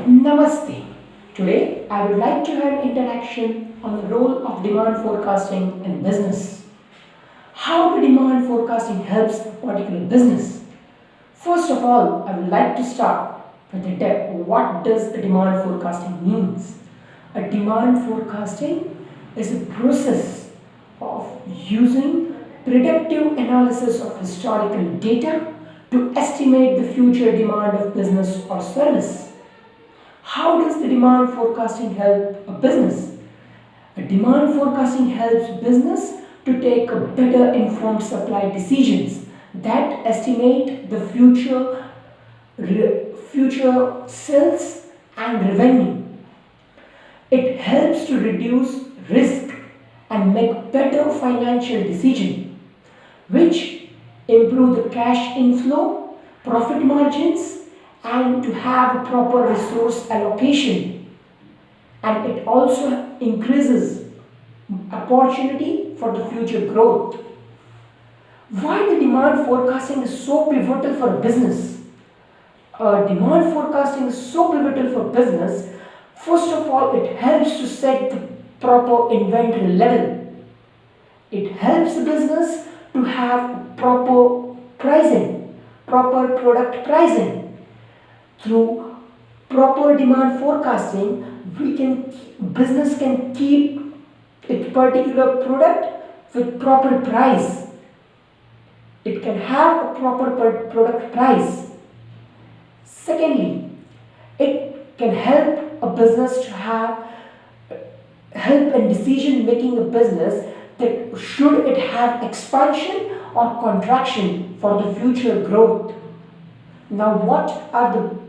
Namaste. Today I would like to have interaction on the role of demand forecasting in business. How the demand forecasting helps a particular business. First of all, I would like to start with the what does a demand forecasting means. A demand forecasting is a process of using predictive analysis of historical data to estimate the future demand of business or service. How does the demand forecasting help a business? A demand forecasting helps business to take a better informed supply decisions that estimate the future sales and revenue. It helps to reduce risk and make better financial decision, which improve the cash inflow, profit margins, and to have proper resource allocation. And it also increases opportunity for the future growth. Why the demand forecasting is so pivotal for business? Demand forecasting is so pivotal for business. First of all, it helps to set the proper inventory level. It helps the business to have proper pricing, proper product pricing. Through proper demand forecasting, business can keep its particular product with proper price. It can have a proper product price. Secondly, it can help a business to have help in decision making a business that should it have expansion or contraction for the future growth. Now, what are the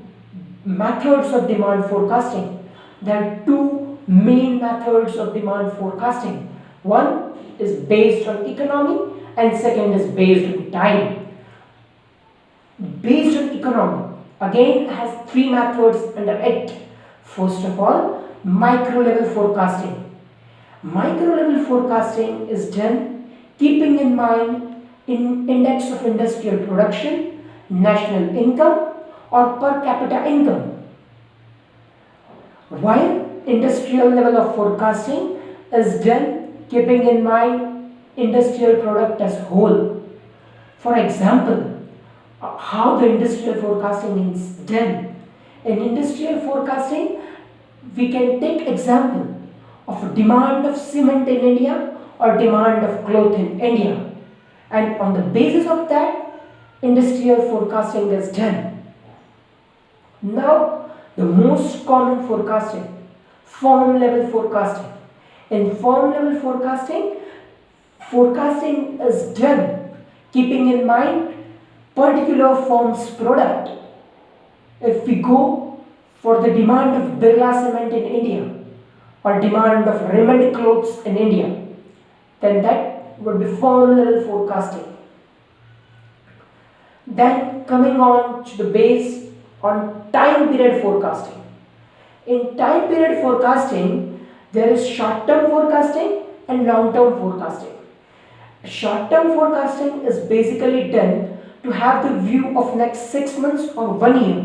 methods of demand forecasting? There are two main methods of demand forecasting. One is based on economy and second is based on time. Based on economy again has three methods under it. First of all, micro level forecasting. Micro level forecasting is done keeping in mind index of industrial production, national income, or per capita income. While industrial level of forecasting is done keeping in mind industrial product as whole. For example, how the industrial forecasting is done. In industrial forecasting, we can take example of demand of cement in India or demand of cloth in India, and on the basis of that, industrial forecasting is done. Now, the most common forecasting, firm level forecasting. In firm level forecasting, forecasting is done keeping in mind particular firm's product. If we go for the demand of Birla cement in India or demand of Raymond clothes in India, then that would be firm level forecasting. Then coming on to the base on time period forecasting. In time period forecasting, there is short term forecasting and long term forecasting. Short term forecasting is basically done to have the view of next 6 months or 1 year,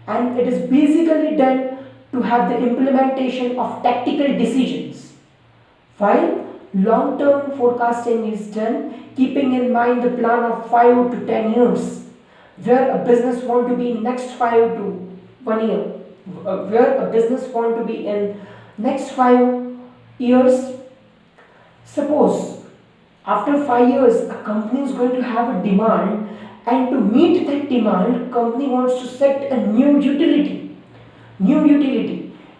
and it is basically done to have the implementation of tactical decisions, while long term forecasting is done keeping in mind the plan of 5 to 10 years, where a business want to be in next 5 to 1 year, where a business want to be in next 5 years. Suppose after 5 years a company is going to have a demand, and to meet that demand company wants to set a new utility.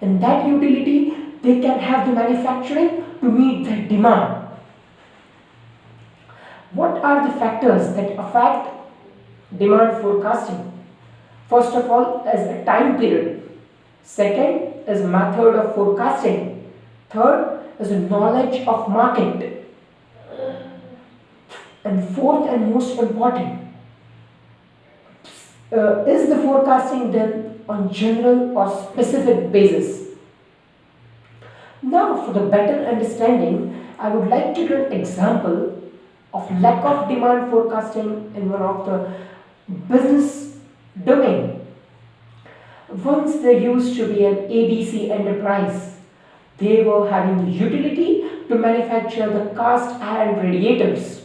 In that utility they can have the manufacturing to meet that demand. What are the factors that affect demand forecasting? First of all is a time period. Second is method of forecasting. Third is knowledge of market. And fourth and most important, is the forecasting done on general or specific basis? Now, for the better understanding, I would like to give an example of lack of demand forecasting in one of the business domain. Once there used to be an ABC enterprise. They were having the utility to manufacture the cast iron radiators.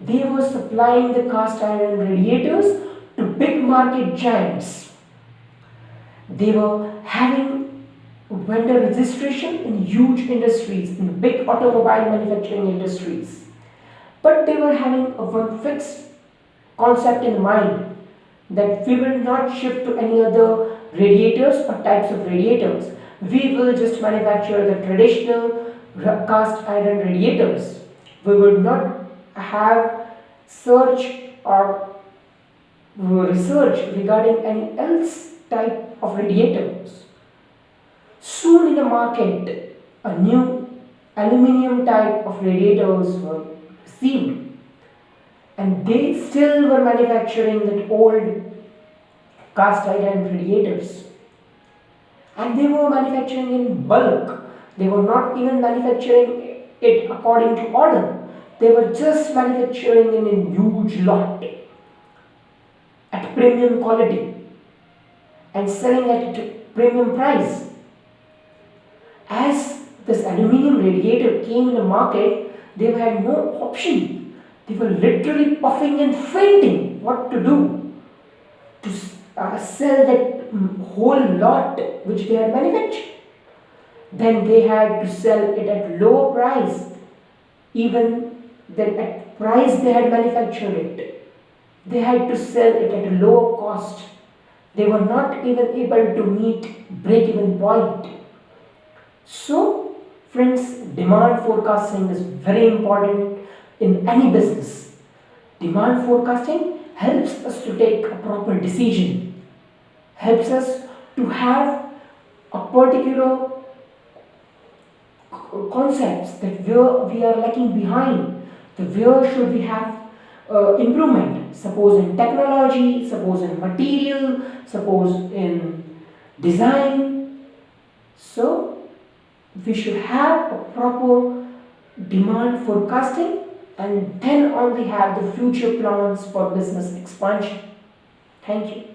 They were supplying the cast iron radiators to big market giants. They were having vendor registration in huge industries, in big automobile manufacturing industries. But they were having a one fixed concept in mind that we will not shift to any other radiators or types of radiators. We will just manufacture the traditional cast iron radiators. We will not have search or research regarding any else type of radiators. Soon in the market, a new aluminium type of radiators were seen, and they still were manufacturing that old cast iron radiators, and they were manufacturing in bulk. They were not even manufacturing it according to order. They were just manufacturing in a huge lot at premium quality and selling at a premium price. As this aluminium radiator came in the market, they had no option. They were literally puffing and fainting what to do to sell that whole lot which they had manufactured. Then they had to sell it at lower price, even than at price they had manufactured it. They had to sell it at a lower cost. They were not even able to meet break-even point. So, friends, demand forecasting is very important in any business. Demand forecasting helps us to take a proper decision, helps us to have a particular concepts that where we are lacking behind, the where should we have improvement, suppose in technology, suppose in material, suppose in design. So we should have a proper demand forecasting, and then only have the future plans for business expansion. Thank you.